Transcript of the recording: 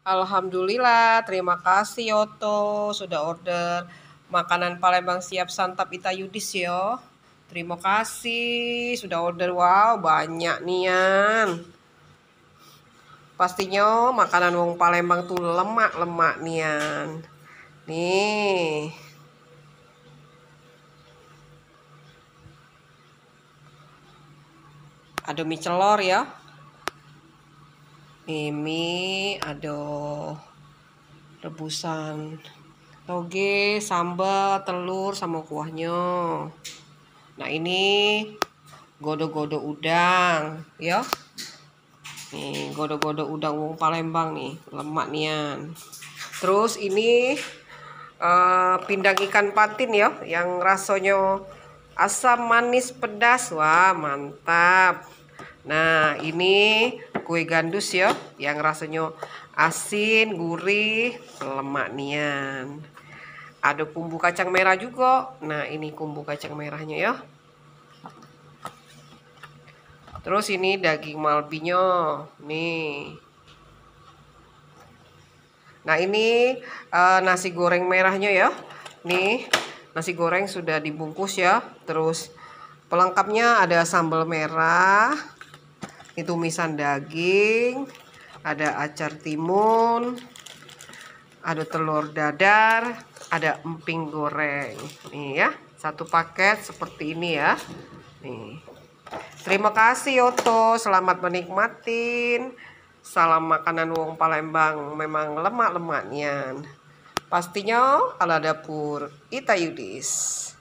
Alhamdulillah, terima kasih Yoto sudah order makanan Palembang siap santap Ita Yudis yo. Terima kasih sudah order, wow banyak nian. Pastinya makanan wong Palembang tuh lemak-lemak nian. Nih. Ada mie celor ya. Nih mie, ada rebusan toge, sambal, telur sama kuahnya. Nah ini godo-godo udang ya. Nih godo-godo udang wong Palembang nih, lemak nian. Terus ini pindang ikan patin ya, yang rasanya asam manis pedas, wah mantap. Nah ini kue gandus ya, yang rasanya asin gurih lemak nian. Ada bumbu kacang merah juga. Nah ini bumbu kacang merahnya ya. Terus ini daging malbinya nih. Nah ini nasi goreng merahnya ya. Nih nasi goreng sudah dibungkus ya. Terus pelengkapnya ada sambal merah, itu tumisan daging, ada acar timun, ada telur dadar, ada emping goreng. Nih ya, satu paket seperti ini ya. Nih. Terima kasih Yoto, selamat menikmatin. Salam makanan wong Palembang, memang lemak-lemaknya. Pastinya ala dapur Ita Yudis.